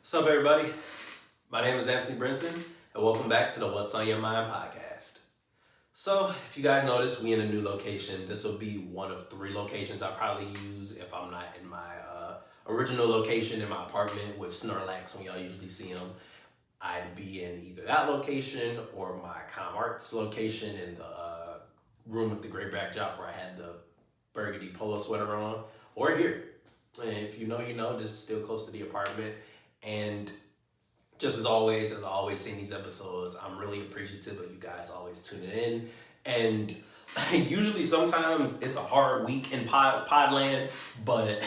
What's up, everybody? My name is Anthony Brinson, and welcome back to the What's on Your Mind podcast. So, if you guys notice, we in a new location. This will be one of 3 locations I probably use if I'm not in my original location in my apartment with Snorlax when y'all usually see him. I'd be in either that location or my Com Arts location in the room with the gray backdrop where I had the burgundy polo sweater on, or here. And if you know, you know, this is still close to the apartment. And just as I always say in these episodes, I'm really appreciative of you guys always tuning in. And usually sometimes it's a hard week in Podland, but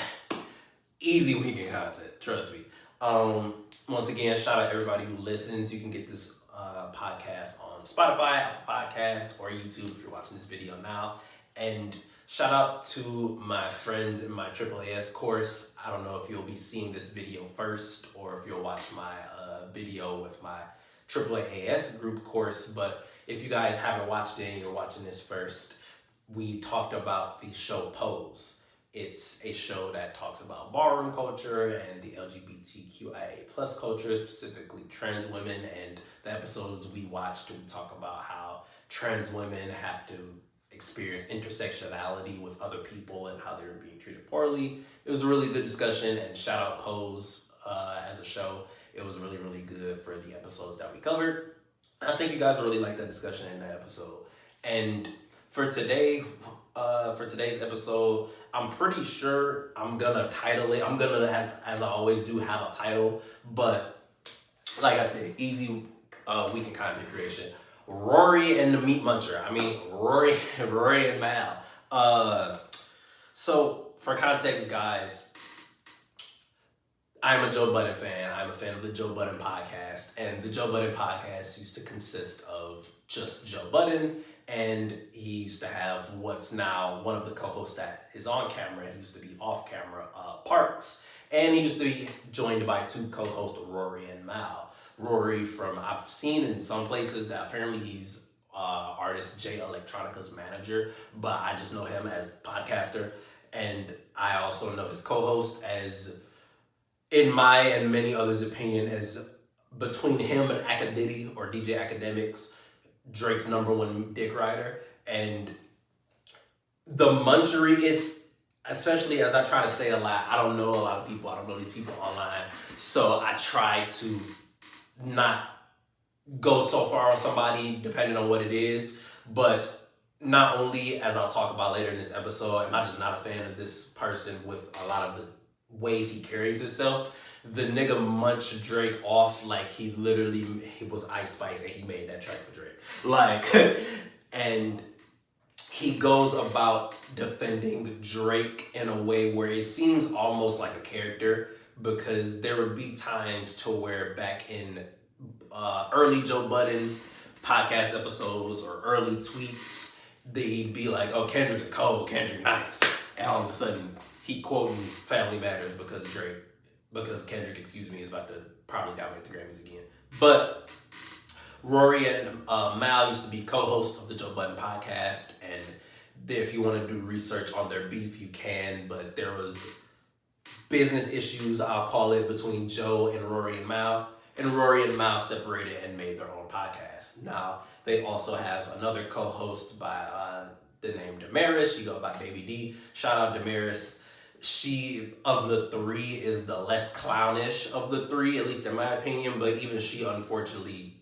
easy weekend content, trust me. Once again, shout out everybody who listens. You can get this podcast on Spotify, Apple Podcast, or YouTube if you're watching this video now. And shout out to my friends in my AAAS course. I don't know if you'll be seeing this video first or if you'll watch my video with my AAAS group course, but if you guys haven't watched it and you're watching this first, we talked about the show Pose. It's a show that talks about ballroom culture and the LGBTQIA plus culture, specifically trans women, and the episodes we watched, we talk about how trans women have to experience intersectionality with other people and how they were being treated poorly. It was a really good discussion, and shout out Pose as a show. It was really, really good for the episodes that we covered. I think you guys will really like that discussion in that episode. And for today's episode, I'm pretty sure I'm gonna title it. I'm gonna, as I always do, have a title. But like I said, easy weekend content creation. Rory and the Meat Muncher. Rory and Mal. So for context, guys, I'm a Joe Budden fan. I'm a fan of the Joe Budden podcast. And the Joe Budden podcast used to consist of just Joe Budden. And he used to have what's now one of the co-hosts that is on camera. He used to be off camera, Parks. And he used to be joined by 2 co-hosts, Rory and Mal. Rory I've seen in some places that apparently he's artist Jay Electronica's manager, but I just know him as podcaster. And I also know his co-host as, in my and many others' opinion, as between him and Akadiddy or DJ Academics, Drake's #1 dick rider. And the munchery is, especially as I try to say a lot, I don't know a lot of people, I don't know these people online, so I try to not go so far on somebody depending on what it is. But not only, as I'll talk about later in this episode, am I just not a fan of this person with a lot of the ways he carries himself. The nigga munched Drake off like he was Ice Spice and he made that track for Drake. And he goes about defending Drake in a way where it seems almost like a character, because there would be times to where back in early Joe Budden podcast episodes or early tweets, they'd be like, oh, Kendrick is cold, Kendrick nice. And all of a sudden, he quoting Family Matters because Kendrick, is about to probably dominate the Grammys again. But Rory and Mal used to be co-hosts of the Joe Budden podcast, and if you want to do research on their beef, you can, but there was business issues, I'll call it, between Joe and Rory and Mal, and Rory and Mal separated and made their own podcast. Now, they also have another co-host by the name Damaris. She goes by Baby D. Shout out Damaris. She, of the 3, is the less clownish of the 3, at least in my opinion, but even she, unfortunately,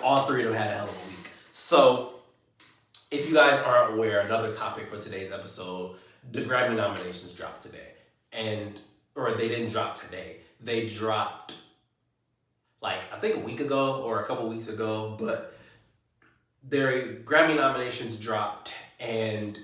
all 3 of them had a hell of a week. So, if you guys aren't aware, another topic for today's episode, the Grammy nominations dropped today. Or they didn't drop today. They dropped, I think a week ago or a couple weeks ago, but their Grammy nominations dropped, and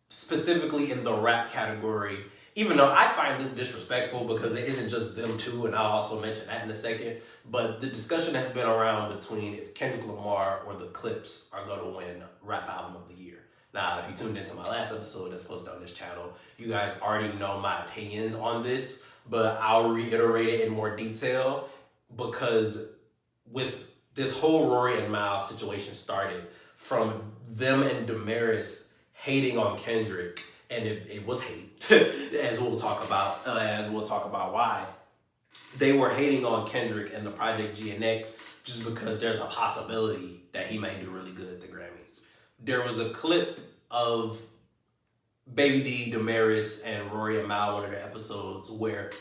specifically in the rap category, even though I find this disrespectful because it isn't just them 2, and I'll also mention that in a second, but the discussion has been around between if Kendrick Lamar or the Clips are going to win Rap Album of the Year. Now, if you tuned into my last episode that's posted on this channel, you guys already know my opinions on this, but I'll reiterate it in more detail, because with this whole Rory and Mal situation started from them and Damaris hating on Kendrick, and it was hate, as we'll talk about why. they were hating on Kendrick and the Project GNX just because there's a possibility that he may do really good at the Grammys. There was a clip of Baby D, Damaris, and Rory and Mal, one of their episodes where,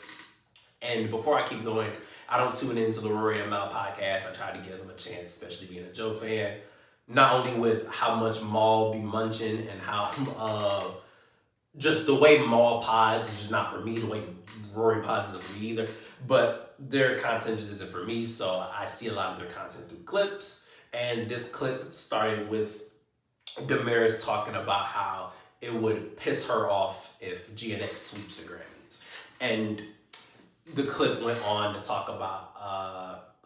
and before I keep going, I don't tune into the Rory and Mal podcast. I try to give them a chance, especially being a Joe fan. Not only with how much Mal be munching and how just the way Mal pods is just not for me, the way Rory pods isn't for me either. But their content just isn't for me, so I see a lot of their content through clips. And this clip started with Damaris talking about how it would piss her off if GNX sweeps the Grammys. And the clip went on to talk about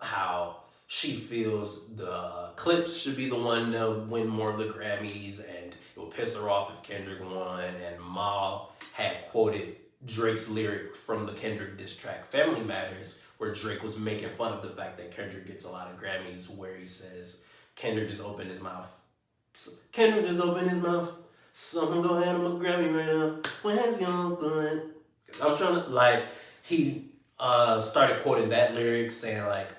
how she feels the clips should be the one to win more of the Grammys, and it would piss her off if Kendrick won. And Mal had quoted Drake's lyric from the Kendrick diss track Family Matters, where Drake was making fun of the fact that Kendrick gets a lot of Grammys, where he says, Kendrick just opened his mouth. Kendrick just opened his mouth. Someone go hand him a Grammy right now. Where's your uncle at? I'm trying to, like, he started quoting that lyric, saying, like,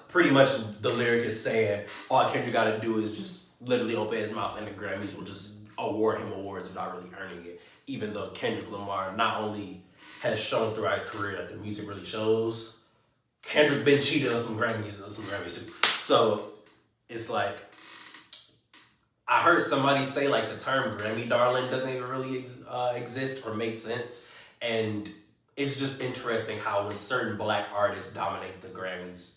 pretty much the lyric is saying all Kendrick got to do is just literally open his mouth and the Grammys will just award him awards without really earning it. Even though Kendrick Lamar not only has shown throughout his career that the music really shows, Kendrick been cheated on some Grammys too. So it's like, I heard somebody say like the term Grammy darling doesn't even really exist or make sense. And it's just interesting how when certain black artists dominate the Grammys,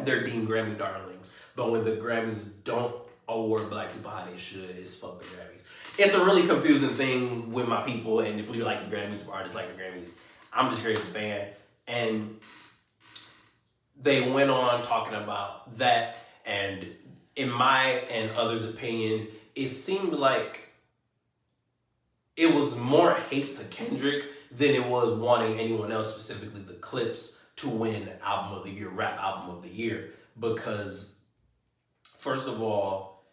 they're deemed Grammy darlings. But when the Grammys don't award black people how they should, it's fuck the Grammys. It's a really confusing thing with my people, and if we like the Grammys, if artists like the Grammys, I'm just here as a fan. And they went on talking about that, and in my and others' opinion, it seemed like it was more hate to Kendrick than it was wanting anyone else, specifically the Clips, to win Album of the Year, Rap Album of the Year. Because, first of all,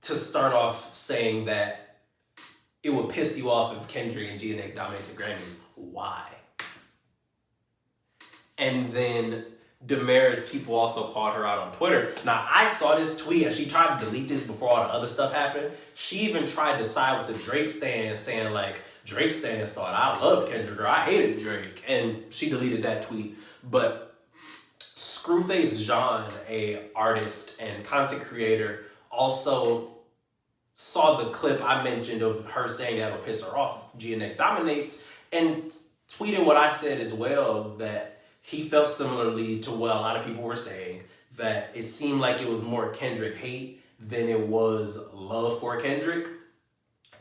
to start off saying that it would piss you off if Kendrick and GNX dominates the Grammys, why? And then Damaris, people also called her out on Twitter. Now, I saw this tweet and she tried to delete this before all the other stuff happened. She even tried to side with the Drake stans, saying like, Drake stans thought I loved Kendrick or I hated Drake. And she deleted that tweet. But Screwface Jean, a artist and content creator, also saw the clip I mentioned of her saying that'll piss her off if GNX dominates, and tweeted what I said as well, that he felt similarly to what a lot of people were saying, that it seemed like it was more Kendrick hate than it was love for Kendrick.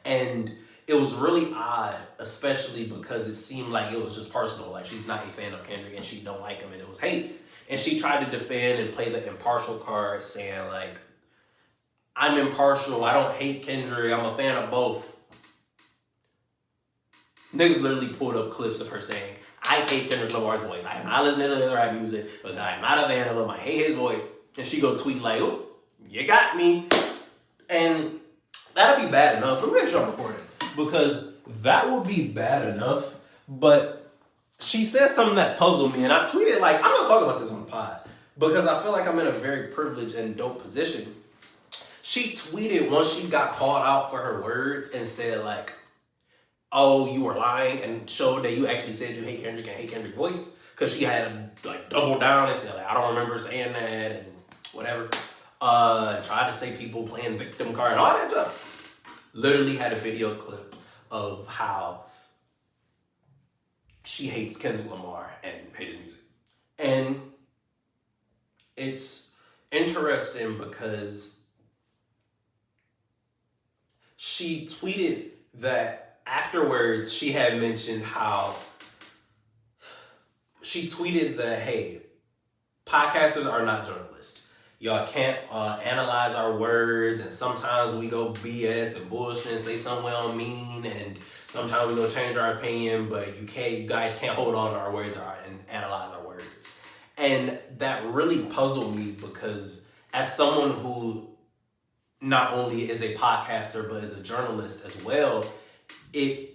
And it was really odd, especially because it seemed like it was just personal. Like, she's not a fan of Kendrick and she don't like him, and it was hate. And she tried to defend and play the impartial card, saying like, I'm impartial, I don't hate Kendrick, I'm a fan of both. Niggas literally pulled up clips of her saying, I hate Kendrick Lamar's voice. I am not listening to his rap music because I am not a fan of him. I hate his voice. And she go tweet like, oh, you got me. And that'll be bad enough. Let me make sure I'm recording. Because that would be bad enough. But she said something that puzzled me. And I tweeted like, I'm going to talk about this on the pod. Because I feel like I'm in a very privileged and dope position. She tweeted once she got called out for her words and said like, oh, you were lying, and showed that you actually said you hate Kendrick and hate Kendrick's voice. Because she had like doubled down and said like, I don't remember saying that and whatever. Tried to say people playing victim card and all that stuff. Literally had a video clip of how she hates Kendrick Lamar and hates his music. And it's interesting because she tweeted that afterwards she had mentioned how she tweeted that, hey, podcasters are not journalists. Y'all can't analyze our words, and sometimes we go BS and bullshit and say something we don't mean, and sometimes we go change our opinion, but you guys can't hold on to our words and analyze our words. And that really puzzled me because as someone who not only is a podcaster, but is a journalist as well, it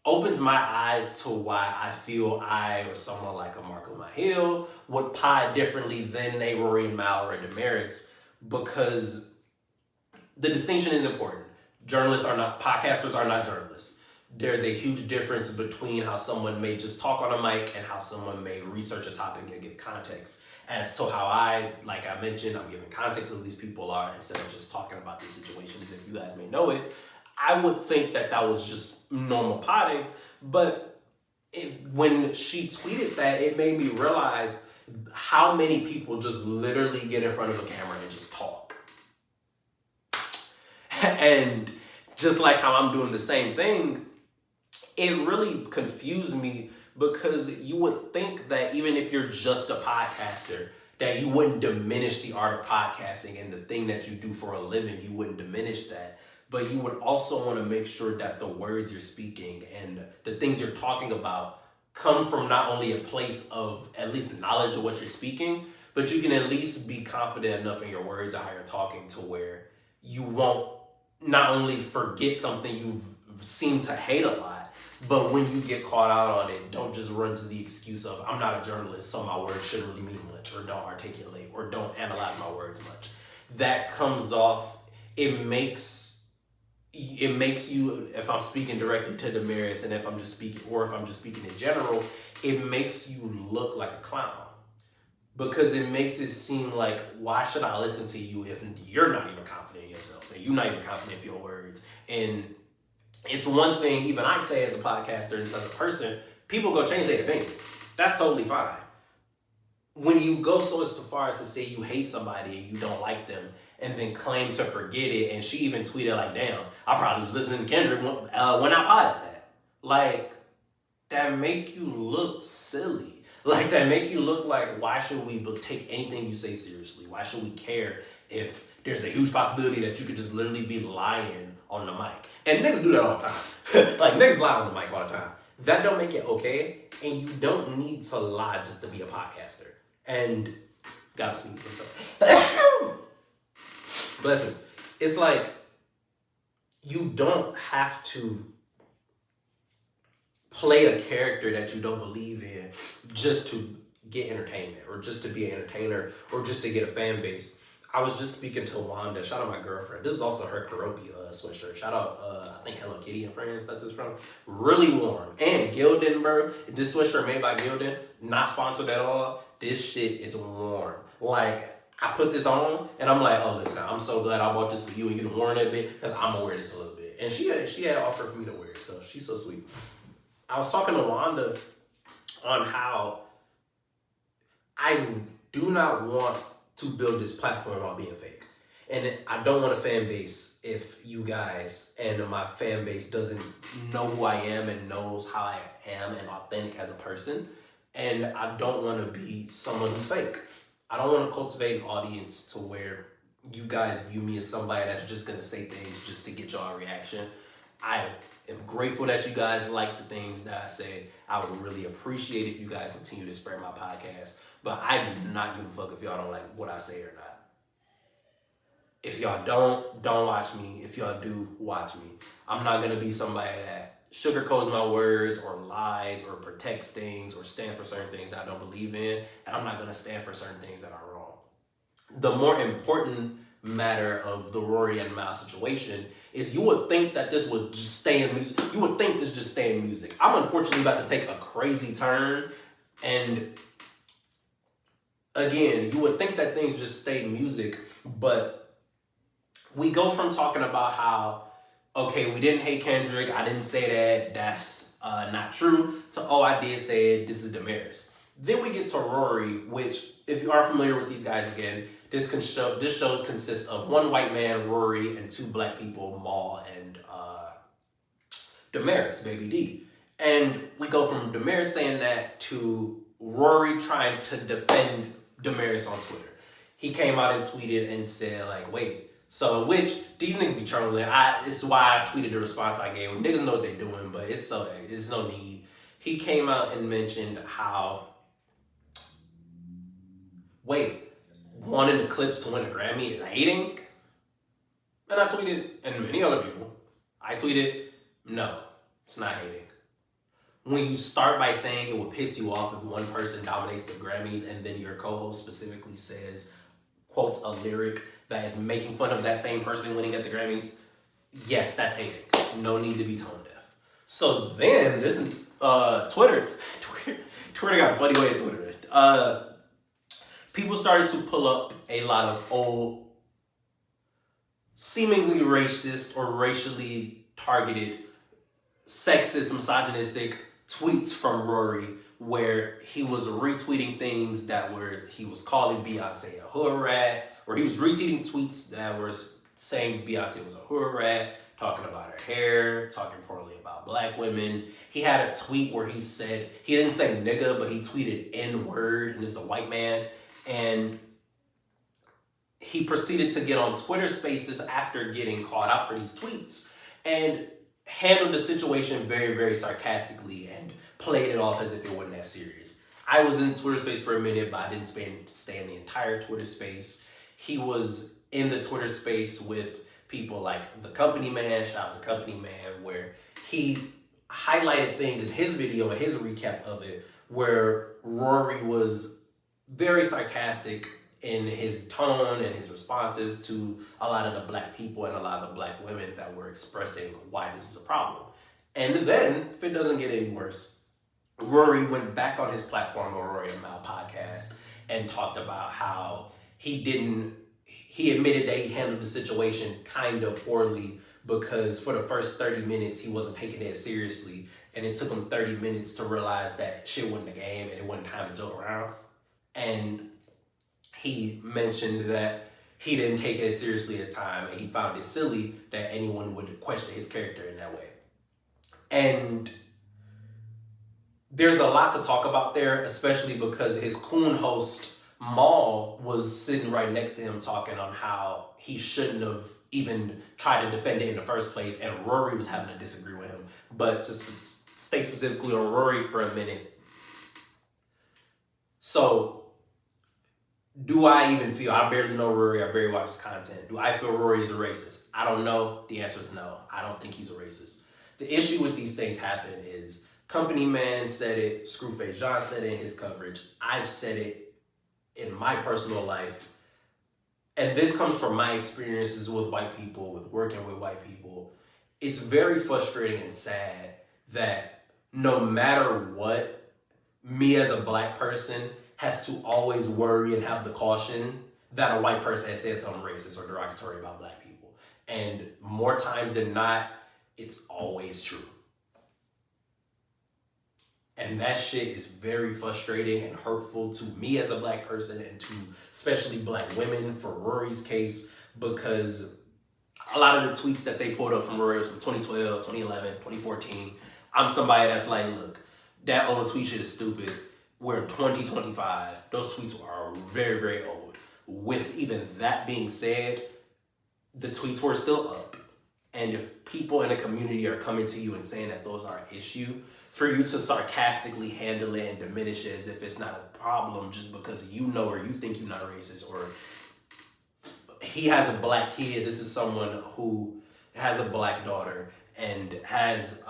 opens my eyes to why I feel I or someone like a Mark Lamar Hill would pod differently than a Rory and Mal or a Damaris, because the distinction is important. Podcasters are not journalists. There's a huge difference between how someone may just talk on a mic and how someone may research a topic and give context as to how like I mentioned, I'm giving context of who these people are instead of just talking about the situation as if you guys may know it. I would think that was just normal potting, but when she tweeted that, it made me realize how many people just literally get in front of a camera and just talk. And just like how I'm doing the same thing, it really confused me, because you would think that even if you're just a podcaster, that you wouldn't diminish the art of podcasting and the thing that you do for a living, you wouldn't diminish that. But you would also want to make sure that the words you're speaking and the things you're talking about come from not only a place of at least knowledge of what you're speaking, but you can at least be confident enough in your words or how you're talking to where you won't not only forget something you seem to hate a lot, but when you get caught out on it, don't just run to the excuse of, I'm not a journalist, so my words shouldn't really mean much, or don't articulate, or don't analyze my words much. That comes off, it makes you, if I'm speaking directly to Damaris, and if I'm just speaking in general, it makes you look like a clown. Because it makes it seem like, why should I listen to you if you're not even confident in yourself and you're not even confident in your words? And it's one thing, even I say as a podcaster and as a person, people go change their opinions. That's totally fine. When you go so as far as to say you hate somebody and you don't like them, and then claim to forget it, and she even tweeted like, damn, I probably was listening to Kendrick when I potted that. Like, that make you look silly. Like, that make you look like, why should we take anything you say seriously? Why should we care if there's a huge possibility that you could just literally be lying on the mic? And niggas do that all the time. Like, niggas lie on the mic all the time. That don't make it okay, and you don't need to lie just to be a podcaster. And, gotta sneeze, I'm sorry. Bless him. It's like, you don't have to play a character that you don't believe in just to get entertainment, or just to be an entertainer, or just to get a fan base. I was just speaking to Wanda. Shout out my girlfriend. This is also her Karopi sweatshirt. Shout out, I think Hello Kitty in France, that's from. Really warm. And Gildan, bro. This sweatshirt made by Gildan, not sponsored at all. This shit is warm. Like, I put this on, and I'm like, oh, listen, I'm so glad I bought this for you, and you done worn that bit, because I'm going to wear this a little bit. And she had offered for me to wear it, so she's so sweet. I was talking to Wanda on how I do not want to build this platform while being fake. And I don't want a fan base if you guys and my fan base doesn't know who I am and knows how I am and authentic as a person. And I don't want to be someone who's fake. I don't want to cultivate an audience to where you guys view me as somebody that's just going to say things just to get y'all a reaction. I am grateful that you guys like the things that I say. I would really appreciate if you guys continue to spread my podcast. But I do not give a fuck if y'all don't like what I say or not. If y'all don't watch me. If y'all do, watch me. I'm not going to be somebody that sugarcoats my words or lies or protects things or stand for certain things that I don't believe in. And I'm not going to stand for certain things that are wrong. The more important matter of the Rory and Mal situation is, you would think that this would just stay in music. You would think this just stay in music. I'm unfortunately about to take a crazy turn, and again, you would think that things just stay in music, but we go from talking about how, okay, we didn't hate Kendrick, I didn't say that, that's not true, to, oh, I did say it, this is Damaris. Then we get to Rory, which, if you are familiar with these guys again, this show consists of one white man, Rory, and two black people, Mal and Damaris, Baby D. And we go from Damaris saying that to Rory trying to defend Damaris on Twitter. He came out and tweeted and said, like, wait, so, which, these niggas be trolling. It's why I tweeted the response I gave. Niggas know what they doing, but it's no need. He came out and mentioned how, wait, wanting the Clips to win a Grammy is hating? And I tweeted, and many other people, I tweeted, no, it's not hating. when you start by saying it will piss you off if one person dominates the Grammys and then your co-host specifically quotes a lyric that is making fun of that same person winning at the Grammys, yes, that's hating. No need to be tone deaf. So then this is Twitter got a funny way of Twitter. People started to pull up a lot of old, seemingly racist or racially targeted, sexist, misogynistic tweets from Rory, where he was retweeting things he was calling Beyonce a hood rat, or he was retweeting tweets that were saying Beyonce was a hood rat, talking about her hair, talking poorly about black women. He had a tweet where he didn't say nigga, but he tweeted N-word, and this is a white man, and he proceeded to get on Twitter Spaces after getting called out for these tweets and handled the situation very, very sarcastically and played it off as if it wasn't that serious. I was in Twitter Space for a minute, but I didn't stay in the entire Twitter Space. He was in the Twitter Space with people like The Company Man, shout out The Company Man, where he highlighted things in his video and his recap of it, where Rory was very sarcastic in his tone and his responses to a lot of the black people and a lot of the black women that were expressing why this is a problem. And then, if it doesn't get any worse, Rory went back on his platform, the Rory and Mal podcast, and talked about how he admitted that he handled the situation kind of poorly because for the first 30 minutes, he wasn't taking it seriously. And it took him 30 minutes to realize that shit wasn't a game and it wasn't time to joke around. And he mentioned that he didn't take it seriously at the time, and he found it silly that anyone would question his character in that way. And there's a lot to talk about there, especially because his coon host, Mal, was sitting right next to him talking on how he shouldn't have even tried to defend it in the first place, and Rory was having to disagree with him. But to stay specifically on Rory for a minute. So, do I even feel, I barely know Rory, I barely watch his content. Do I feel Rory is a racist? I don't know. The answer is no. I don't think he's a racist. The issue with these things happen is Company Man said it, Screwface John said it in his coverage. I've said it in my personal life. And this comes from my experiences with white people, with working with white people. It's very frustrating and sad that no matter what, me as a black person has to always worry and have the caution that a white person has said something racist or derogatory about black people. And more times than not, it's always true. And that shit is very frustrating and hurtful to me as a black person and to especially black women for Rory's case, because a lot of the tweets that they pulled up from Rory was from 2012, 2011, 2014. I'm somebody that's like, look, that old tweet shit is stupid. We're in 2025. Those tweets are very, very old. With even that being said, the tweets were still up. And if people in the community are coming to you and saying that those are an issue, for you to sarcastically handle it and diminish it as if it's not a problem just because you know or you think you're not racist, or he has a black kid. This is someone who has a black daughter and has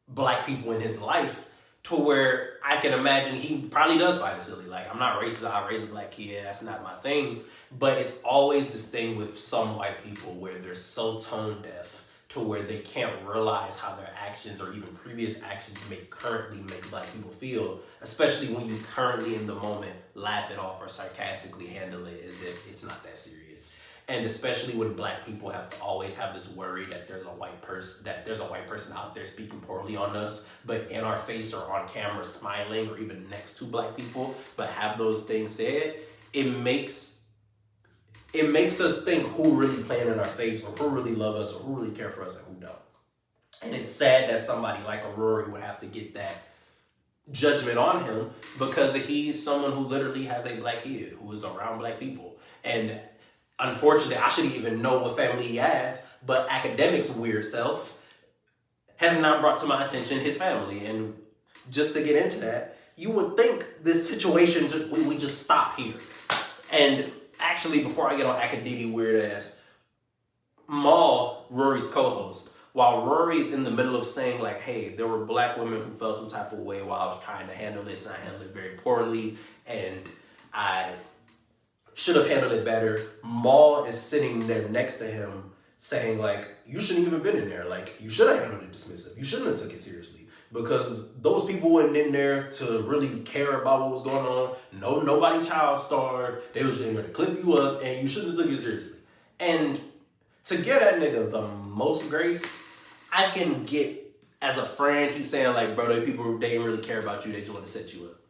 black people in his life, to where I can imagine he probably does find it silly. Like, I'm not racist, I raise a black kid, that's not my thing. But it's always this thing with some white people where they're so tone deaf to where they can't realize how their actions or even previous actions currently make black people feel, especially when you currently in the moment laugh it off or sarcastically handle it as if it's not that serious. And especially when black people have to always have this worry that there's a white person out there speaking poorly on us, but in our face or on camera smiling or even next to black people, but have those things said, it makes us think who really playing in our face or who really love us or who really care for us and who don't. And it's sad that somebody like a Rory would have to get that judgment on him because he's someone who literally has a black kid who is around black people. And unfortunately, I shouldn't even know what family he has, but academics' weird self has not brought to my attention his family. And just to get into that, you would think this situation, we just stop here. And actually, before I get on academia weird ass, Mal, Rory's co-host, While Rory's in the middle of saying like, hey, there were black women who felt some type of way while I was trying to handle this, and I handled it very poorly, and I should have handled it better. Mal is sitting there next to him saying like, you shouldn't even been in there. Like, you should have handled it dismissive. You shouldn't have took it seriously. Because those people weren't in there to really care about what was going on. Nobody child starved. They was just in there to clip you up, and you shouldn't have took it seriously. And to give that nigga the most grace, I can get as a friend, he's saying like, bro, they didn't really care about you, they just want to set you up.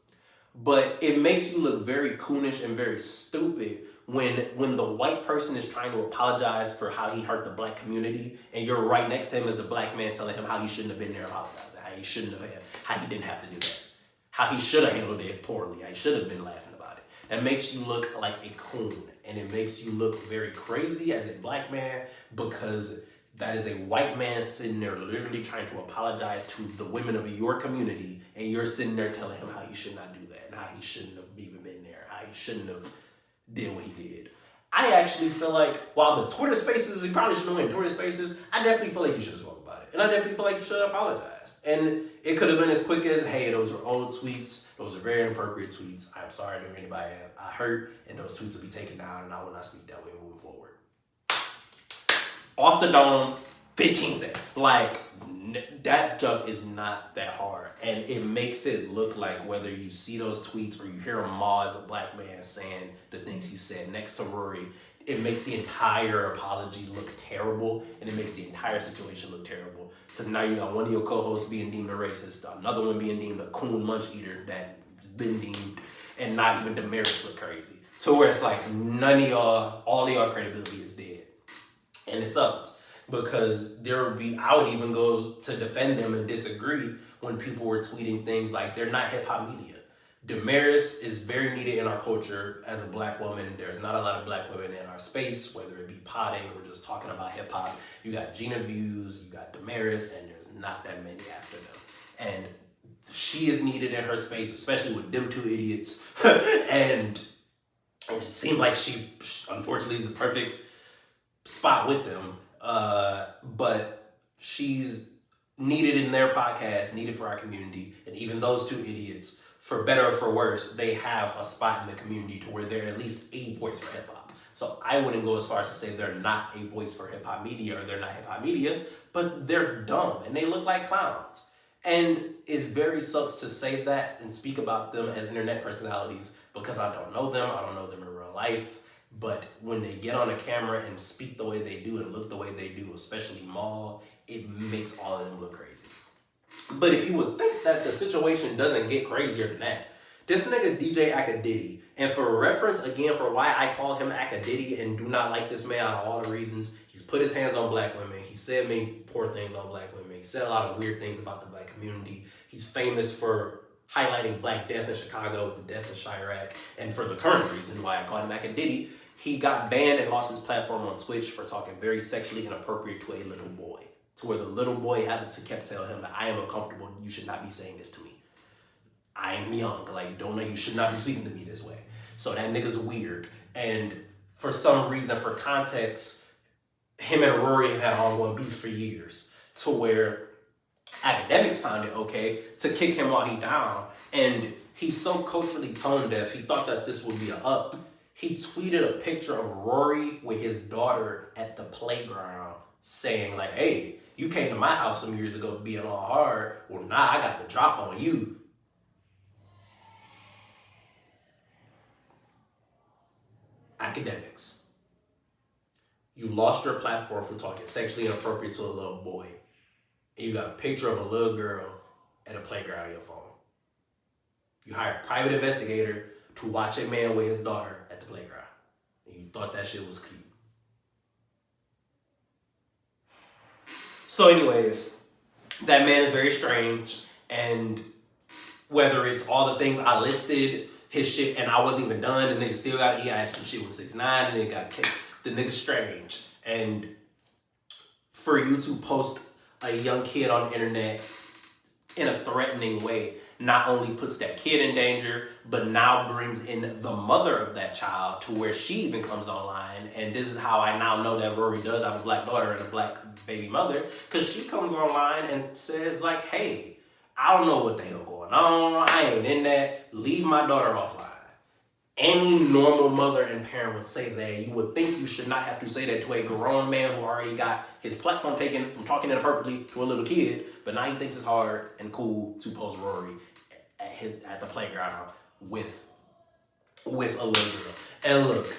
But it makes you look very coonish and very stupid when the white person is trying to apologize for how he hurt the black community, and you're right next to him as the black man telling him how he shouldn't have been there apologizing, how he shouldn't have had, how he didn't have to do that, how he should have handled it poorly, how he should have been laughing about it. That makes you look like a coon, and it makes you look very crazy as a black man, because that is a white man sitting there literally trying to apologize to the women of your community, and you're sitting there telling him how he should not do that, and how he shouldn't have even been there, how he shouldn't have did what he did. I actually feel like, while the Twitter spaces, he probably shouldn't have went Twitter spaces, I definitely feel like you should have spoke about it. And I definitely feel like you should have apologized. And it could have been as quick as, hey, those were old tweets. Those are very inappropriate tweets. I'm sorry to anybody I hurt, and those tweets will be taken down, and I will not speak that way moving forward. Off the dome, 15 seconds. Like, that jump is not that hard. And it makes it look like whether you see those tweets or you hear Mal as a black man saying the things he said next to Rory, it makes the entire apology look terrible, and it makes the entire situation look terrible. Because now you got one of your co-hosts being deemed a racist, another one being deemed a coon munch eater that's been deemed, and not even Damaris look crazy. To where it's like none of y'all, all of y'all credibility is dead. And it sucks. Because I would even go to defend them and disagree when people were tweeting things like they're not hip hop media. Damaris is very needed in our culture as a black woman. There's not a lot of black women in our space, whether it be potting or just talking about hip hop. You got Gina Views, you got Damaris, and there's not that many after them. And she is needed in her space, especially with them two idiots. And it seemed like she, unfortunately, is the perfect spot with them. But she's needed in their podcast, needed for our community. And even those two idiots, for better or for worse, they have a spot in the community to where they're at least a voice for hip hop. So I wouldn't go as far as to say they're not a voice for hip hop media or they're not hip hop media, but they're dumb and they look like clowns. And it very sucks to say that and speak about them as internet personalities because I don't know them in real life. But when they get on a camera and speak the way they do and look the way they do, especially Mal, it makes all of them look crazy. But if you would think that the situation doesn't get crazier than that, this nigga DJ Akadiddy, and for reference again for why I call him Akadiddy and do not like this man out of all the reasons, he's put his hands on black women, he said many poor things on black women, he said a lot of weird things about the black community, he's famous for highlighting Black Death in Chicago with the death of Chirac, and for the current reason why I call him Akadiddy, he got banned and lost his platform on Twitch for talking very sexually inappropriate to a little boy. To where the little boy had to kept telling him that I am uncomfortable, you should not be saying this to me. I am young, like don't know, you should not be speaking to me this way. So that nigga's weird. And for some reason, for context, him and Rory have had ongoing beef for years. To where academics found it okay to kick him while he down. And he's so culturally tone deaf, he thought that this would be an up. He tweeted a picture of Rory with his daughter at the playground saying like, hey, you came to my house some years ago being all hard. Well, nah, I got the drop on you. Academics. You lost your platform for talking sexually inappropriate to a little boy. And you got a picture of a little girl at a playground on your phone. You hired a private investigator to watch a man with his daughter at the playground. And you thought that shit was cute. So anyways, that man is very strange. And whether it's all the things I listed, his shit, and I wasn't even done, the nigga still got, he had some shit with 6ix9ine, and then got kicked. The nigga's strange. And for you to post a young kid on the internet in a threatening way, not only puts that kid in danger, but now brings in the mother of that child to where she even comes online. And this is how I now know that Rory does have a black daughter and a black baby mother, because she comes online and says like, hey, I don't know what the hell going on. I ain't in that. Leave my daughter offline. Any normal mother and parent would say that. You would think you should not have to say that to a grown man who already got his platform taken from talking inappropriately to a little kid, but now he thinks it's hard and cool to post Rory at the playground with a little girl. And look,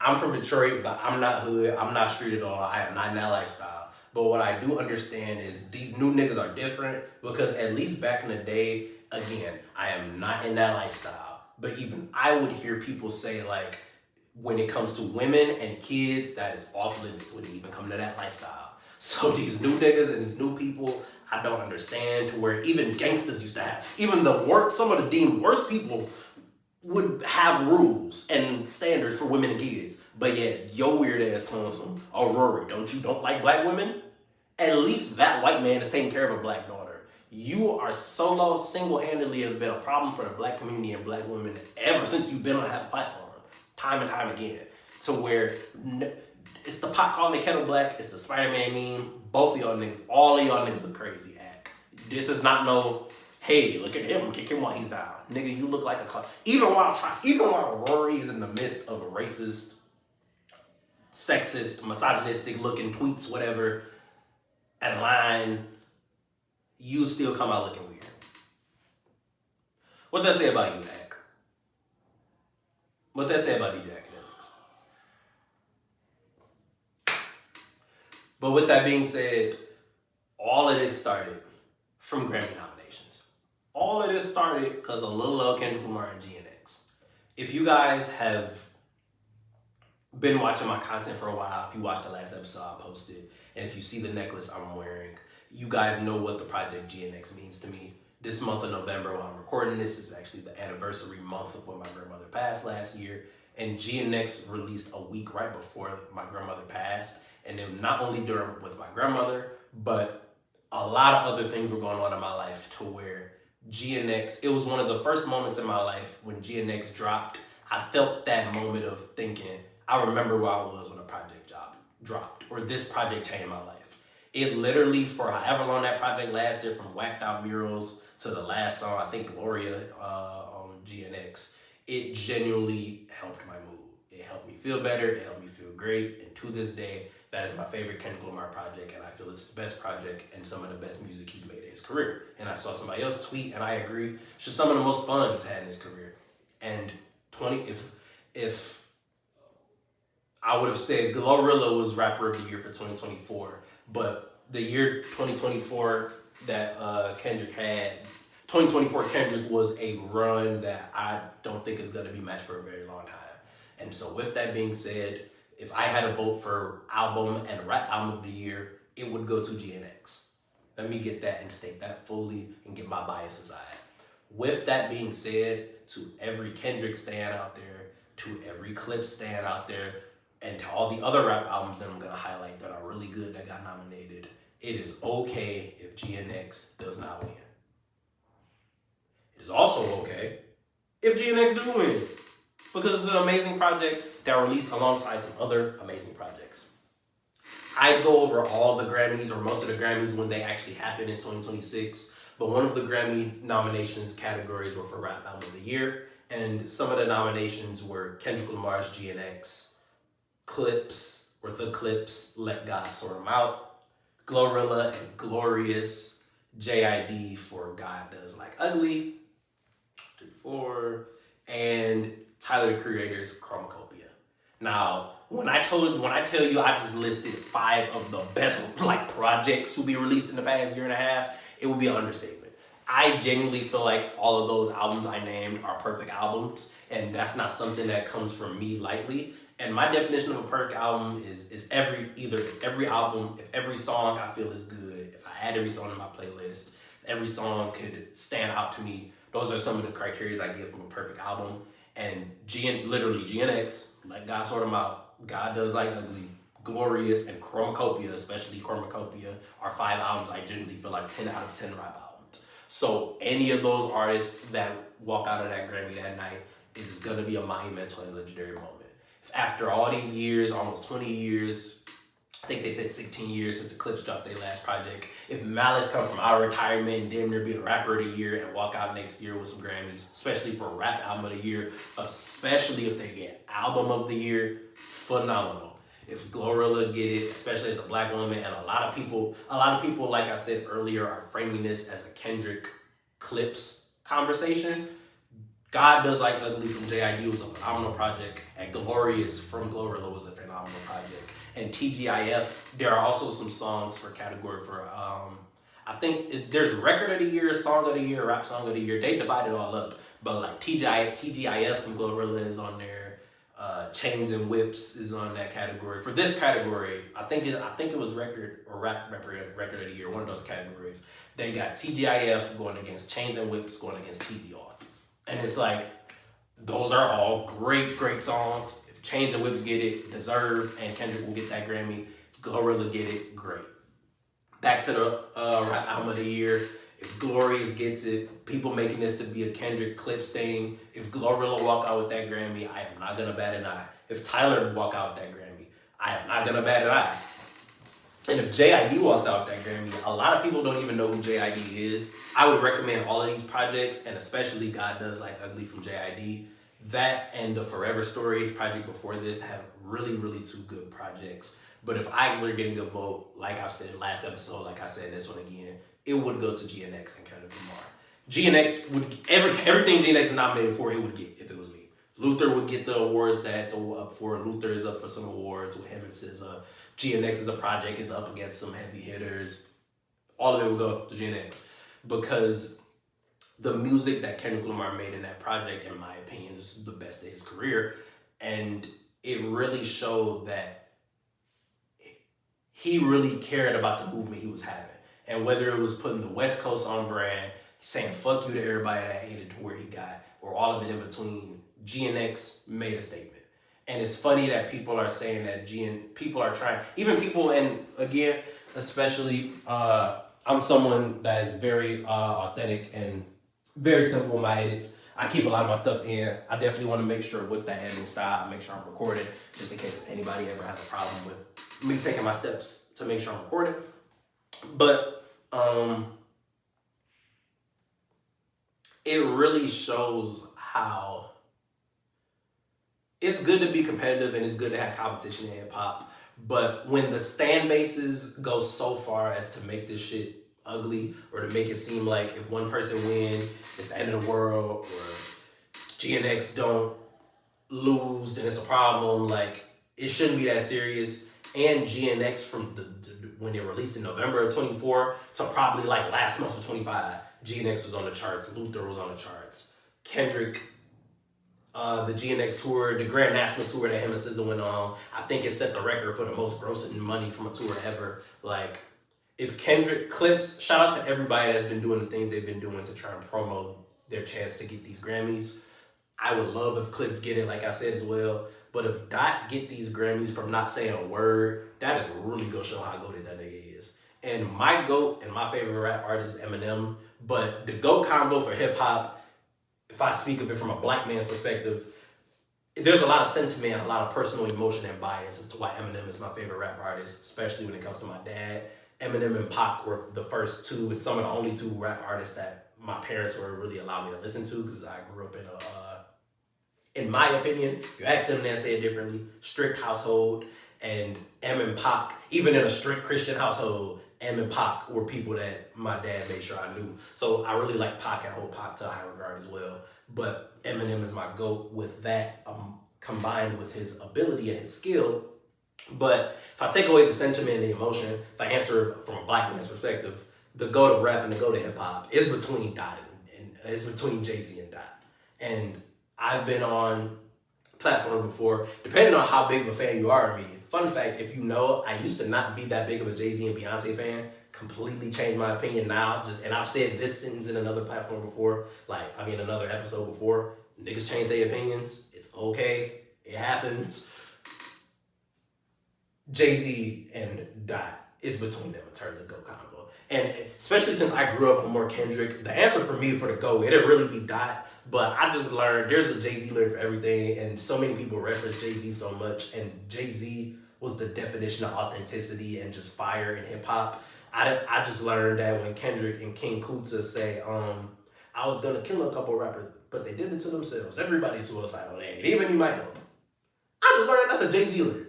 I'm from Detroit, but I'm not hood. I'm not street at all. I am not in that lifestyle. But what I do understand is these new niggas are different, because at least back in the day, again, I am not in that lifestyle. But even I would hear people say, like, when it comes to women and kids, that is off limits when you even come to that lifestyle. So these new niggas and these new people, I don't understand, to where even gangsters used to have, even some of the deemed worst people would have rules and standards for women and kids. But yet, your weird ass telling some, oh, Rory, don't like black women? At least that white man is taking care of a black daughter. You are single-handedly have been a problem for the black community and black women ever since you've been on that platform, time and time again. To where it's the pot calling the kettle black, it's the Spider-Man meme, both of y'all niggas, all of y'all niggas look crazy act. This is not no, hey, look at him, kick him while he's down. Nigga, you look like a clown. Even while Rory is in the midst of a racist, sexist, misogynistic looking tweets, whatever, and line, you still come out looking weird. What that say about you, Dak? What that say about DJ Academics? But with that being said, all of this started from Grammy nominations. All of this started because of Lil L, Kendrick Lamar, and GNX. If you guys have been watching my content for a while, if you watched the last episode I posted, and if you see the necklace I'm wearing, you guys know what the project GNX means to me. This month of November, while I'm recording this, is actually the anniversary month of when my grandmother passed last year. And GNX released a week right before my grandmother passed. And then not only with my grandmother, but a lot of other things were going on in my life, to where GNX, it was one of the first moments in my life when GNX dropped. I felt that moment of thinking, I remember where I was when a project dropped, or this project changed my life. It literally, for however long that project lasted, from Whacked Out Murals to the last song, I think Gloria on GNX, it genuinely helped my mood. It helped me feel better. It helped me feel great. And to this day, that is my favorite Kendrick Lamar project, and I feel it's his best project and some of the best music he's made in his career. And I saw somebody else tweet, and I agree, it's just some of the most fun he's had in his career. And if I would have said Glorilla was Rapper of the Year for 2024, but the year 2024 that Kendrick had, 2024 Kendrick was a run that I don't think is going to be matched for a very long time. And so with that being said, if I had to vote for album and rap album of the year, it would go to GNX. Let me get that and state that fully and get my bias aside. With that being said, to every Kendrick stan out there, to every Clip stan out there, and to all the other rap albums that I'm going to highlight that are really good that got nominated, it is okay if GNX does not win. It is also okay if GNX do win, because it's an amazing project that released alongside some other amazing projects. I'd go over all the Grammys, or most of the Grammys, when they actually happen in 2026, but one of the Grammy nominations categories were for Rap Album of the Year, and some of the nominations were Kendrick Lamar's GNX, Clips, or The Clips, Let God Sort 'Em Out, Glorilla and Glorious, JID for God Does Like Ugly, 2-4, and Tyler the Creator's Chromacopia. Now, when I tell you I just listed 5 of the best projects to be released in the past year and a half, it would be an understatement. I genuinely feel like all of those albums I named are perfect albums, and that's not something that comes from me lightly. And my definition of a perfect album is every album, if every song I feel is good, if I add every song in my playlist, every song could stand out to me. Those are some of the criteria I give from a perfect album. And literally GNX, Let God Sort 'Em Out, God Does Like Ugly, Glorious, and Chromacopia, especially Chromacopia, are 5 albums I generally feel like 10 out of 10 rap albums. So any of those artists that walk out of that Grammy that night, it is gonna be a monumental and legendary moment. If after all these years, almost 20 years, I think they said 16 years since the Clips dropped their last project. If Malice come from out of retirement and damn near be the rapper of the year and walk out next year with some Grammys, especially for rap album of the year, especially if they get album of the year, phenomenal. If Glorilla get it, especially as a black woman, and a lot of people, like I said earlier, are framing this as a Kendrick Clips conversation. God Does Like Ugly from JID was a phenomenal project, and Glorious from Glorilla was a phenomenal project. And TGIF, there are also some songs for category for, I think there's Record of the Year, Song of the Year, Rap Song of the Year. They divide it all up, but like TGIF from Glorilla is on there. Chains and Whips is on that category. For this category, I think it was Record or Rap Record of the Year, one of those categories. They got TGIF going against Chains and Whips going against TV Off. And it's like, those are all great, great songs. If Chains and Whips get it, deserve, and Kendrick will get that Grammy. If Glorilla get it, great. Back to the rap album of the year. If Glorious gets it, people making this to be a Kendrick Clips thing. If Glorilla walk out with that Grammy, I am not gonna bat an eye. If Tyler walk out with that Grammy, I am not gonna bat an eye. And if JID walks out with that Grammy, a lot of people don't even know who JID is. I would recommend all of these projects, and especially God Does Like Ugly from JID. That and the Forever Stories project before this have really, really two good projects. But if I were getting a vote, like I've said last episode, like I said this one again, it would go to GNX and Kendrick Lamar. GNX would, everything GNX is nominated for, it would get if it was me. Luther would get the awards that's up for. Luther is up for some awards with him and SZA. GNX as a project is up against some heavy hitters. All of it will go to GNX because the music that Kendrick Lamar made in that project, in my opinion, is the best of his career. And it really showed that he really cared about the movement he was having. And whether it was putting the West Coast on brand, saying fuck you to everybody that hated to where he got, or all of it in between, GNX made a statement. And it's funny that people are saying that people are trying, even people, and again, especially, I'm someone that is very authentic and very simple with my edits. I keep a lot of my stuff in. I definitely want to make sure with the editing style, I make sure I'm recording, just in case anybody ever has a problem with me taking my steps to make sure I'm recording. But it really shows how it's good to be competitive and it's good to have competition in hip hop. But when the stand bases go so far as to make this shit ugly, or to make it seem like if one person wins, it's the end of the world, or GNX don't lose, then it's a problem. Like, it shouldn't be that serious. And GNX from when it released in November of 24 to probably like last month of 25, GNX was on the charts. Luther was on the charts. Kendrick, the GNX tour, the Grand National tour that him and SZA went on, I think it set the record for the most grossing money from a tour ever. Like, if Kendrick Clips, shout out to everybody that's been doing the things they've been doing to try and promote their chance to get these Grammys. I would love if Clips get it, like I said as well. But if Dot get these Grammys from not saying a word, that is really gonna show how goated that nigga is. And my GOAT and my favorite rap artist is Eminem. But the GOAT combo for hip hop, if I speak of it from a black man's perspective, there's a lot of sentiment, a lot of personal emotion and bias as to why Eminem is my favorite rap artist, especially when it comes to my dad. Eminem and Pac were the first two, and some of the only two rap artists that my parents were really allowed me to listen to, because I grew up in my opinion, if you ask them, they'll say it differently, strict household. And Em and Pac, even in a strict Christian household, Em and Pac were people that my dad made sure I knew. So I really like Pac and hold Pac to a high regard as well. But Eminem is my GOAT with that, combined with his ability and his skill. But if I take away the sentiment and the emotion, if I answer from a black man's perspective, the GOAT of rap and the GOAT of hip hop is between Dot and it's between Jay-Z and Dot. And I've been on platform before, depending on how big of a fan you are of me. Fun fact, if you know, I used to not be that big of a Jay-Z and Beyonce fan. Completely changed my opinion now. And I've said this sentence in another platform before, another episode before. Niggas change their opinions. It's okay. It happens. Jay-Z and Dot is between them in terms of GOAT combo. And especially since I grew up with more Kendrick, the answer for me for the GOAT, it'd really be Dot. But I just learned there's a Jay-Z lyric for everything, and so many people reference Jay-Z so much, and Jay-Z was the definition of authenticity and just fire in hip-hop. I just learned that when Kendrick and King Kunta say, I was gonna kill a couple rappers, but they did it to themselves. Everybody's suicidal, and even you might help. I just learned that's a Jay-Z lyric.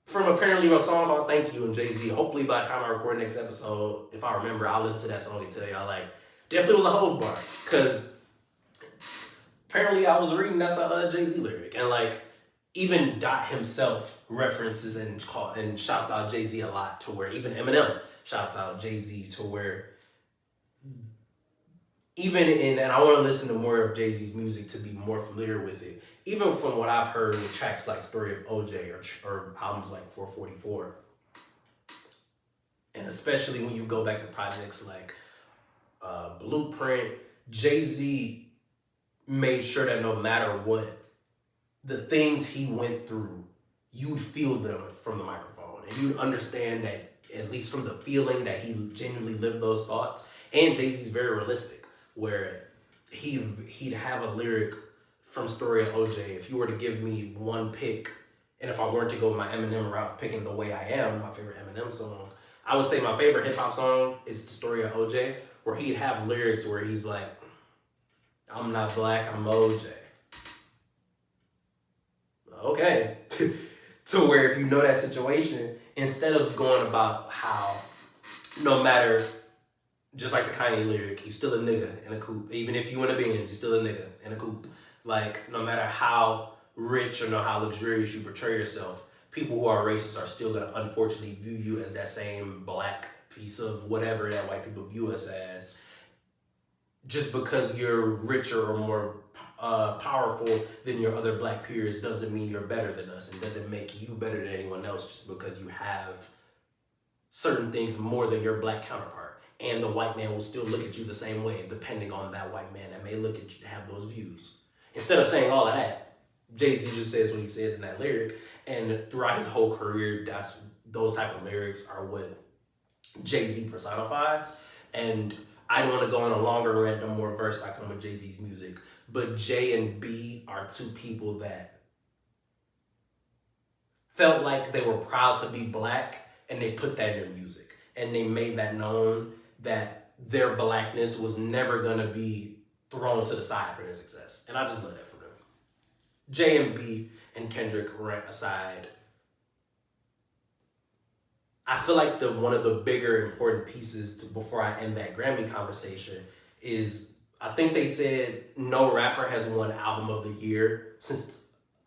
From apparently a song called Thank You and Jay-Z. Hopefully by the time I record next episode, if I remember, I'll listen to that song and tell y'all, like, definitely was a Hove bar. Because apparently I was reading that's a Jay-Z lyric. And, like, even Dot himself references and shouts out Jay-Z a lot, to where even Eminem shouts out Jay-Z, to where even in, and I want to listen to more of Jay-Z's music to be more familiar with it. Even from what I've heard with tracks like Story of OJ or albums like 444. And especially when you go back to projects like Blueprint, Jay-Z made sure that no matter what, the things he went through, you'd feel them from the microphone. And you'd understand that, at least from the feeling, that he genuinely lived those thoughts. And Jay-Z's very realistic, where he'd have a lyric from Story of OJ. If you were to give me one pick, and if I weren't to go my Eminem route, picking The Way I Am, my favorite Eminem song, I would say my favorite hip-hop song is The Story of OJ, where he'd have lyrics where he's like, I'm not black, I'm OJ. Okay. To where if you know that situation, instead of going about how no matter, just like the Kanye lyric, you still a nigga in a coupe. Even if you in a Benz, you still a nigga in a coupe. Like, no matter how rich or how luxurious you portray yourself, people who are racist are still going to unfortunately view you as that same black piece of whatever that white people view us as. Just because you're richer or more powerful than your other black peers doesn't mean you're better than us, and doesn't make you better than anyone else just because you have certain things more than your black counterpart. And the white man will still look at you the same way, depending on that white man that may look at you, have those views. Instead of saying all of that, Jay-Z just says what he says in that lyric. And throughout his whole career, those type of lyrics are what Jay-Z personifies. And I don't want to go on a longer rant, no more verse back on with Jay-Z's music. But J and B are two people that felt like they were proud to be black, and they put that in their music. And they made that known that their blackness was never going to be thrown to the side for their success. And I just love that for them. J and B and Kendrick rant aside, I feel like one of the bigger important pieces before I end that Grammy conversation is, I think they said no rapper has won Album of the Year since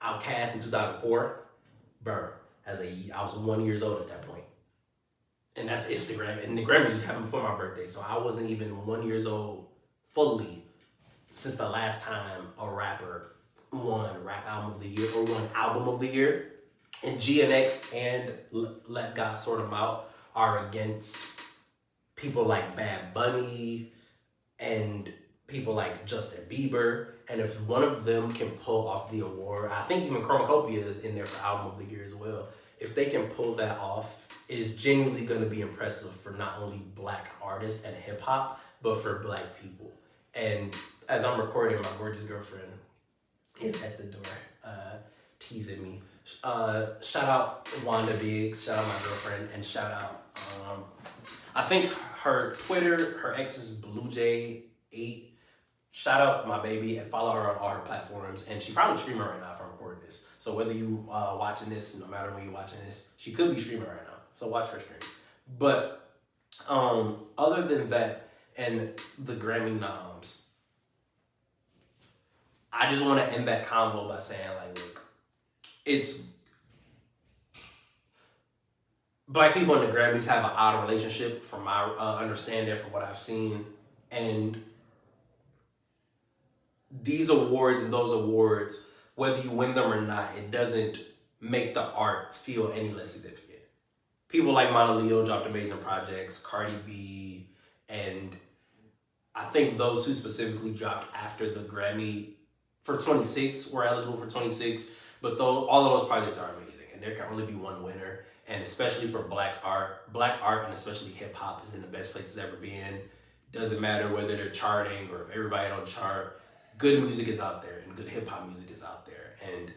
Outkast in 2004. I was 1 year old at that point. And that's if the Grammy, and the Grammys happened before my birthday, so I wasn't even 1 year old fully since the last time a rapper won Rap Album of the Year or won Album of the Year. And GNX and Let God Sort 'Em Out are against people like Bad Bunny and people like Justin Bieber. And if one of them can pull off the award, I think even Chromacopia is in there for Album of the Year as well. If they can pull that off, it's genuinely going to be impressive for not only black artists and hip hop, but for black people. And as I'm recording, my gorgeous girlfriend is at the door, teasing me. Shout out Wanda Biggs, shout out my girlfriend, and shout out, I think her Twitter, her ex is BlueJ8. Shout out my baby and follow her on all her platforms. And she probably streaming right now if I'm recording this. So whether you watching this, no matter when you're watching this, she could be streaming right now. So watch her stream. But other than that and the Grammy noms, I just want to end that convo by saying, like, look, it's black people in the Grammys have an odd relationship from my understanding, from what I've seen. And these awards and those awards, whether you win them or not, it doesn't make the art feel any less significant. People like Mana Leo dropped amazing projects, Cardi B, and I think those two specifically dropped after the Grammy for 26, were eligible for 26, but all of those projects are amazing, and there can only be one winner. And especially for black art and especially hip hop is in the best place it's ever been. Doesn't matter whether they're charting or if everybody don't chart. Good music is out there and good hip hop music is out there. And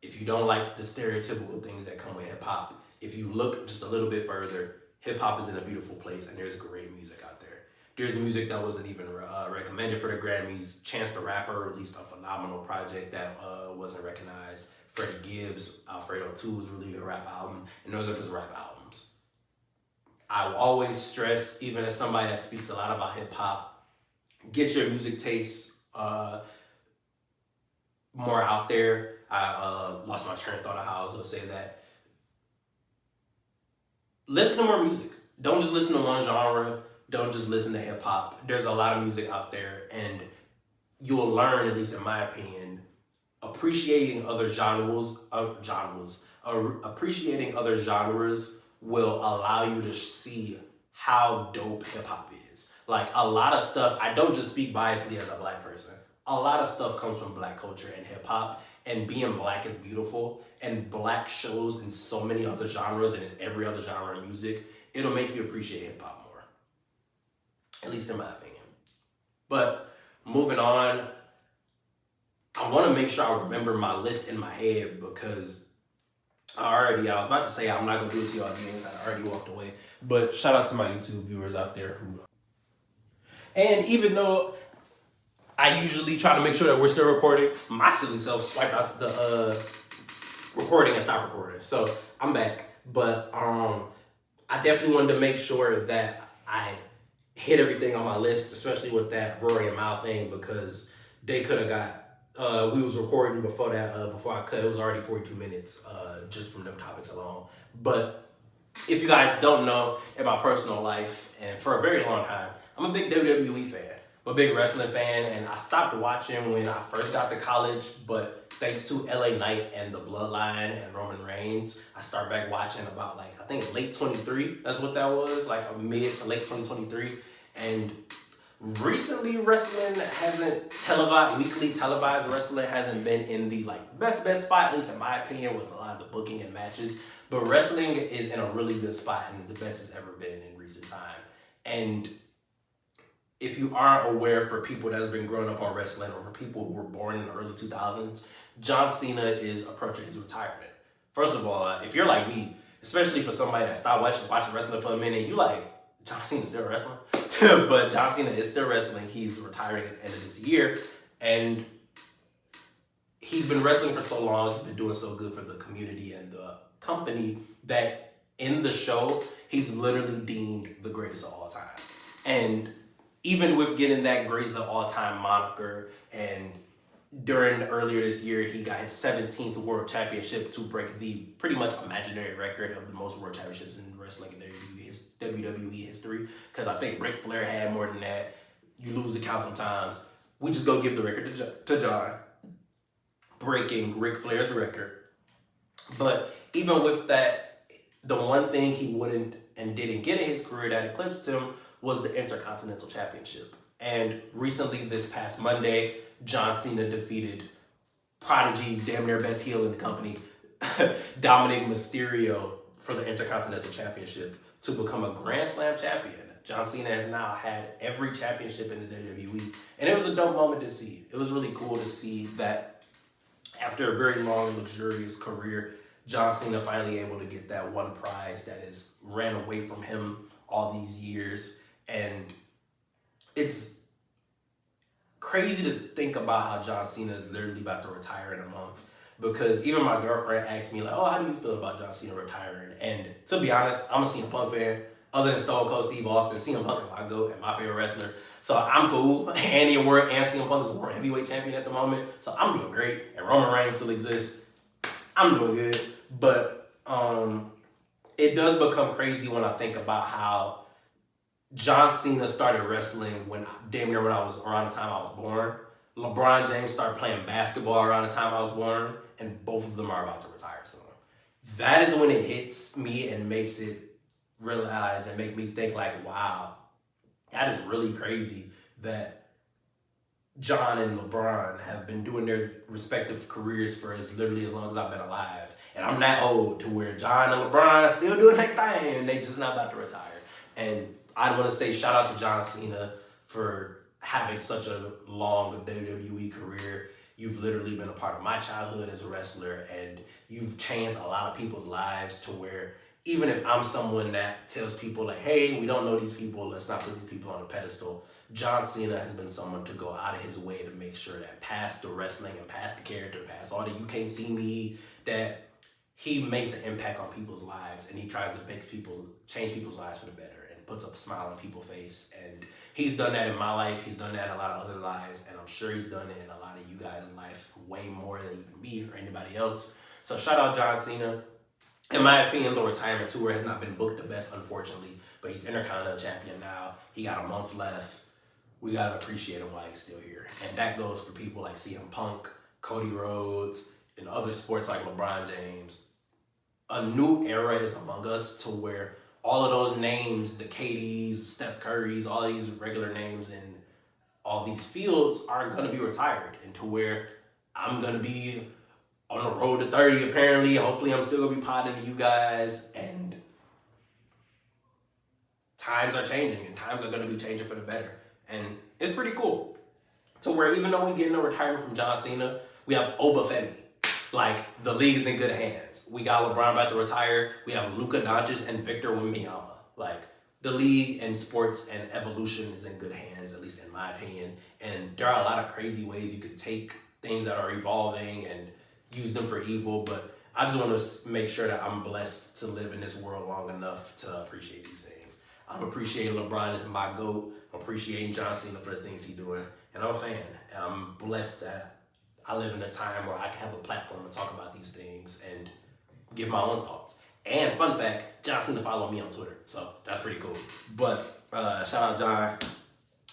if you don't like the stereotypical things that come with hip hop, if you look just a little bit further, hip hop is in a beautiful place and there's great music out there. There's music that wasn't even recommended for the Grammys. Chance the Rapper released a phenomenal project that wasn't recognized. Freddie Gibbs, Alfredo 2 was really a rap album, and those are just rap albums. I will always stress, even as somebody that speaks a lot about hip hop, get your music tastes more out there. I lost my train of thought of how I was gonna say that. Listen to more music. Don't just listen to one genre. Don't just listen to hip hop. There's a lot of music out there, and you'll learn, at least in my opinion, appreciating other appreciating other genres will allow you to see how dope hip hop is. Like a lot of stuff, I don't just speak biasly as a black person. A lot of stuff comes from black culture and hip hop, and being black is beautiful, and black shows in so many other genres and in every other genre of music, it'll make you appreciate hip hop more. At least in my opinion. But moving on, I want to make sure I remember my list in my head because I was about to say I'm not going to do it to y'all again. I already walked away. But shout out to my YouTube viewers out there and even though I usually try to make sure that we're still recording, my silly self swiped out the recording and stopped recording. So I'm back. But I definitely wanted to make sure that I hit everything on my list, especially with that Rory and Mal thing, because they could have got we was recording before that, before I cut. It was already 42 minutes just from them topics alone. But if you guys don't know, in my personal life, and for a very long time, I'm a big WWE fan. I'm a big wrestling fan, and I stopped watching when I first got to college, but thanks to LA Knight and the Bloodline and Roman Reigns, I started back watching about I think late 23, that's what that was, a mid to late 2023. And recently, wrestling hasn't weekly televised wrestling hasn't been in the best spot, at least in my opinion, with a lot of the booking and matches. But wrestling is in a really good spot and the best it's ever been in recent time. And if you aren't aware, for people that have been growing up on wrestling or for people who were born in the early 2000s, John Cena is approaching his retirement. First of all, if you're like me, especially for somebody that stopped watching wrestling for a minute, you John Cena's still wrestling? But John Cena is still wrestling. He's retiring at the end of this year. And he's been wrestling for so long. He's been doing so good for the community and the company that in the show, he's literally deemed the greatest of all time. And even with getting that greatest of all time moniker, and earlier this year, he got his 17th world championship to break the pretty much imaginary record of the most world championships in wrestling in WWE history. Because I think Ric Flair had more than that. You lose the count sometimes. We just go give the record to John, breaking Ric Flair's record. But even with that, the one thing he wouldn't and didn't get in his career that eclipsed him was the Intercontinental Championship. And recently, this past Monday, John Cena defeated prodigy, damn near best heel in the company, Dominic Mysterio, for the Intercontinental Championship to become a Grandslam champion. John Cena has now had every championship in the WWE. And it was a dope moment to see. It was really cool to see that after a very long, luxurious career, John Cena finally able to get that one prize that has ran away from him all these years. And it's crazy to think about how John Cena is literally about to retire in a month. Because even my girlfriend asked me, how do you feel about John Cena retiring? And to be honest, I'm a CM Punk fan. Other than Stone Cold Steve Austin, CM Punk is my GOAT and my favorite wrestler. So I'm cool. Andy Award and CM Punk is world heavyweight champion at the moment. So I'm doing great. And Roman Reigns still exists. I'm doing good. But it does become crazy when I think about how John Cena started wrestling damn near when I was around the time I was born. LeBron James started playing basketball around the time I was born, and both of them are about to retire soon. That is when it hits me and makes it realize and make me think wow, that is really crazy that John and LeBron have been doing their respective careers for literally as long as I've been alive. And I'm that old to where John and LeBron still doing their thing and they just not about to retire. And I want to say shout out to John Cena for having such a long WWE career. You've literally been a part of my childhood as a wrestler, and you've changed a lot of people's lives to where even if I'm someone that tells people like, hey, we don't know these people, let's not put these people on a pedestal, John Cena has been someone to go out of his way to make sure that past the wrestling and past the character, past all the you can't see me, that he makes an impact on people's lives and he tries to change people's lives for the better and puts up a smile on people's face. And he's done that in my life. He's done that in a lot of other lives. And I'm sure he's done it in a lot of you guys' life way more than even me or anybody else. So shout out John Cena. In my opinion, the retirement tour has not been booked the best, unfortunately, but he's Intercontinental Champion now. He got a month left. We got to appreciate him while he's still here. And that goes for people like CM Punk, Cody Rhodes, and other sports like LeBron James. A new era is among us to where all of those names, the KDs, the Steph Currys, all these regular names in all these fields are going to be retired. And to where I'm going to be on the road to 30 apparently. Hopefully I'm still going to be potting to you guys. And times are changing and times are going to be changing for the better. And it's pretty cool. To where even though we getting a retirement from John Cena, we have Obafemi. Like, the league's in good hands. We got LeBron about to retire. We have Luka Doncic and Victor Wembanyama. Like, the league and sports and evolution is in good hands, at least in my opinion. And there are a lot of crazy ways you could take things that are evolving and use them for evil. But I just want to make sure that I'm blessed to live in this world long enough to appreciate these things. I'm appreciating LeBron as my GOAT. I'm appreciating John Cena for the things he's doing. And I'm a fan. And I'm blessed that I live in a time where I can have a platform to talk about these things and give my own thoughts. And fun fact, John Cena followed me on Twitter, so that's pretty cool. But shout out John.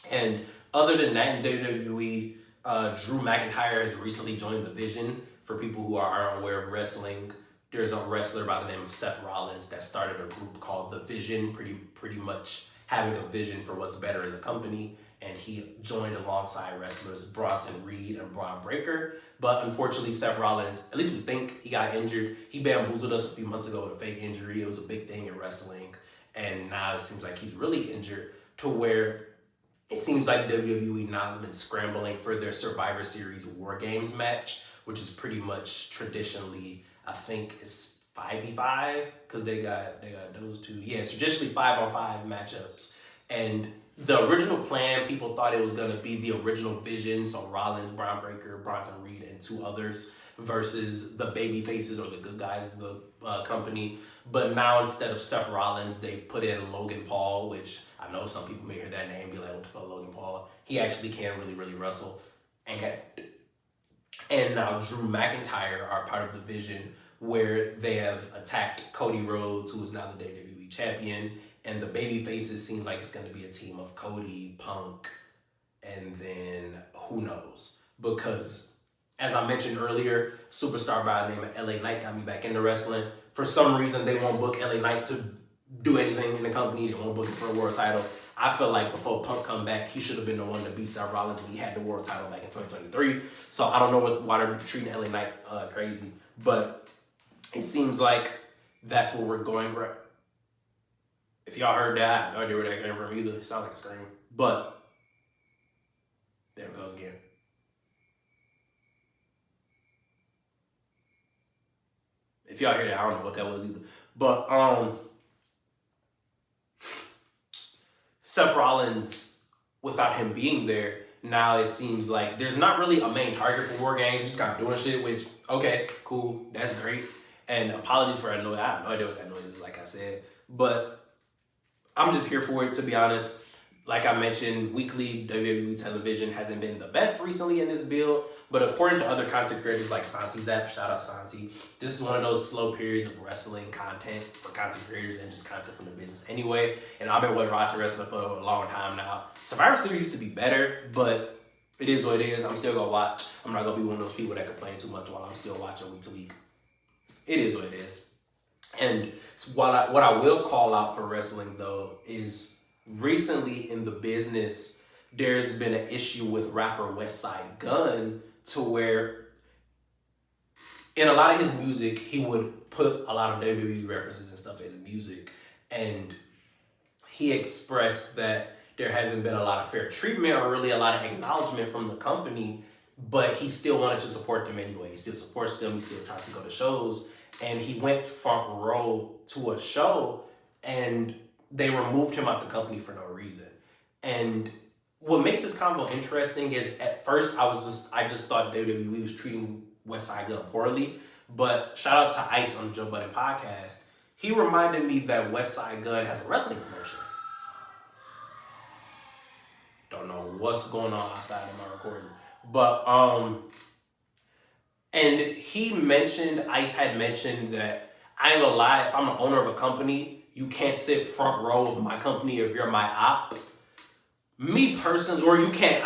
And other than that, in WWE, Drew McIntyre has recently joined the Vision. For people who are unaware of wrestling, there's a wrestler by the name of Seth Rollins that started a group called The Vision, pretty much having a vision for what's better in the company. And he joined alongside wrestlers Bronson Reed and Braun Breaker. But unfortunately, Seth Rollins, at least we think, he got injured. He bamboozled us a few months ago with a fake injury. It was a big thing in wrestling. And now it seems like he's really injured to where it seems like WWE now has been scrambling for their Survivor Series War Games match, which is pretty much traditionally, I think it's 5v5, because they got those two. Yeah, it's traditionally 5-on-5 matchups. And the original plan, people thought it was going to be the original Vision, so Rollins, Braun Breaker, Bronson Reed, and two others versus the baby faces or the good guys of the company. But now instead of Seth Rollins, they've put in Logan Paul, which I know some people may hear that name and be like, what the fuck, Logan Paul? He actually can really wrestle. And now Drew McIntyre are part of the Vision, where they have attacked Cody Rhodes, who is now the WWE champion. And the baby faces seem like it's going to be a team of Cody, Punk, and then who knows? Because, as I mentioned earlier, superstar by the name of LA Knight got me back into wrestling. For some reason, they won't book LA Knight to do anything in the company. They won't book him for a world title. I feel like before Punk come back, he should have been the one to beat Seth Rollins when he had the world title back in 2023. So I don't know why they're treating LA Knight crazy. But it seems like that's where we're going. If y'all heard that, I have no idea where that came from either. It sounds like a scream. But there it goes again. If y'all hear that, I don't know what that was either. But Seth Rollins, without him being there, now it seems like there's not really a main target for War Games. He's just kind of doing shit, which, okay, cool, that's great. And apologies for that noise. I have no idea what that noise is, like I said. But I'm just here for it, to be honest. Like I mentioned, weekly WWE television hasn't been the best recently in this build, but according to other content creators like Santi Zap, shout out Santi, this is one of those slow periods of wrestling content for content creators and just content from the business anyway. And I've been watching wrestling for a long time now. Survivor Series used to be better, but it is what it is. I'm still gonna watch. I'm not gonna be one of those people that complain too much while I'm still watching week to week. It is what it is. And what I will call out for wrestling, though, is recently in the business, there's been an issue with rapper Westside Gunn to where in a lot of his music, he would put a lot of WWE references and stuff in his music, and he expressed that there hasn't been a lot of fair treatment or really a lot of acknowledgement from the company, but he still wanted to support them anyway. He still supports them. He still tries to go to shows, and he went front row to a show, and they removed him out the company for no reason. And what makes this combo interesting is at first I just thought WWE was treating West Side Gun poorly, but shout out to Ice on the Joe Budden podcast. He reminded me that West Side Gun has a wrestling promotion. Don't know what's going on outside of my recording, but and Ice had mentioned that I ain't gonna lie, if I'm the owner of a company, you can't sit front row of my company if you're my op. Me personally, or you can't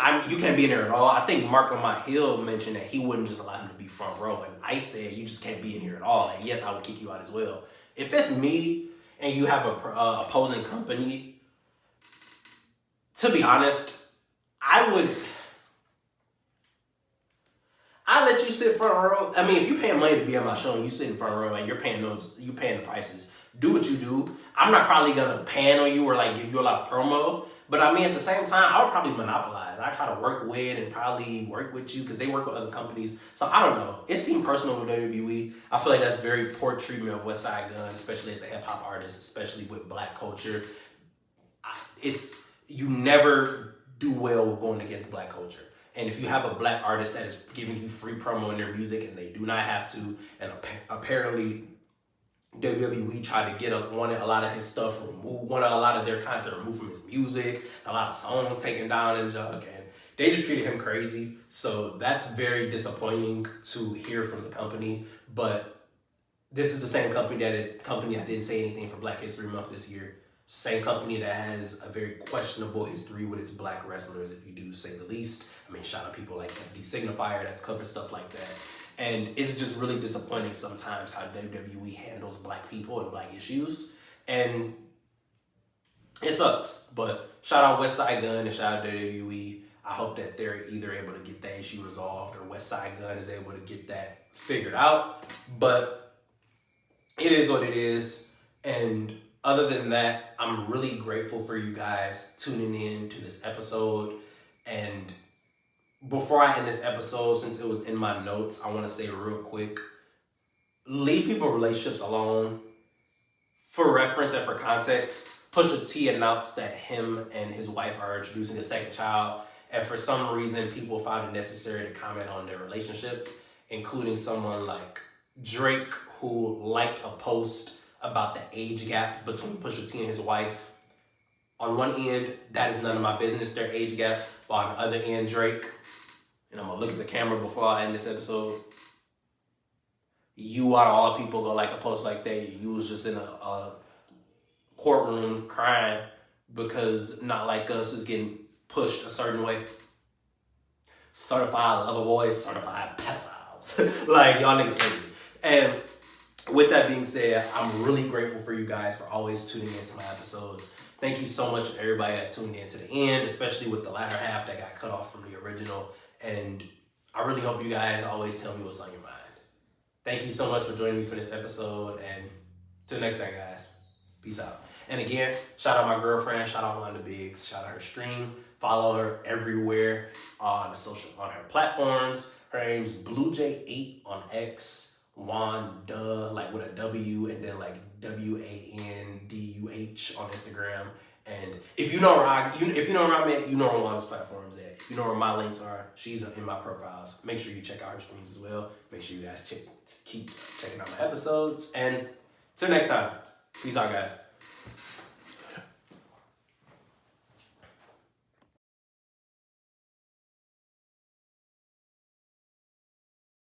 be in there at all. I think Mark on my Hill mentioned that he wouldn't just allow him to be front row, and I said you just can't be in here at all. And yes, I would kick you out as well. If it's me and you have a opposing company, to be honest, I let you sit front row. I mean, if you're paying money to be on my show and you sit in front row and you're paying the prices, do what you do. I'm not probably gonna pan on you or like give you a lot of promo, but I mean at the same time, I would probably monopolize. I try to work with and probably work with you because they work with other companies. So I don't know. It seemed personal with WWE. I feel like that's very poor treatment of West Side Gun, especially as a hip hop artist, especially with Black culture. You never do well going against Black culture. And if you have a Black artist that is giving you free promo in their music and they do not have to, and apparently WWE tried to wanted a lot of his stuff removed, wanted a lot of their content removed from his music, a lot of songs taken down and junk, and they just treated him crazy. So that's very disappointing to hear from the company. But this is the same company that didn't say anything for Black History Month this year. Same company that has a very questionable history with its Black wrestlers, if you do say the least. I mean, shout out people like FD Signifier that's covered stuff like that. And it's just really disappointing sometimes how WWE handles Black people and Black issues. And it sucks. But shout out West Side Gun and shout out WWE. I hope that they're either able to get that issue resolved or West Side Gun is able to get that figured out. But it is what it is. And other than that, I'm really grateful for you guys tuning in to this episode. And before I end this episode, since it was in my notes, I want to say real quick, leave people's relationships alone. For reference and for context, Pusha T announced that him and his wife are introducing a second child. And for some reason, people found it necessary to comment on their relationship, including someone like Drake, who liked a post about the age gap between Pusha T and his wife. On one end, that is none of my business, their age gap. While on the other end, Drake, and I'm gonna look at the camera before I end this episode, you out of all people go like a post like that, you was just in a courtroom crying because Not Like Us is getting pushed a certain way. Certified lover boys, certified pedophiles. Like, y'all niggas crazy. And with that being said, I'm really grateful for you guys for always tuning into my episodes. Thank you so much for everybody that tuned in to the end, especially with the latter half that got cut off from the original. And I really hope you guys always tell me what's on your mind. Thank you so much for joining me for this episode. And till next time, guys. Peace out. And again, shout out my girlfriend. Shout out Wanda Biggs. Shout out her stream. Follow her everywhere on her platforms. Her name's BlueJ8 on X. Wanda, like with a W, and then like WANDUH on Instagram. And if you know where I'm at, you know where Wanda's platforms at. If you know where my links are, she's in my profiles. Make sure you check out her streams as well. Make sure you guys keep checking out my episodes. And till next time, peace out, guys.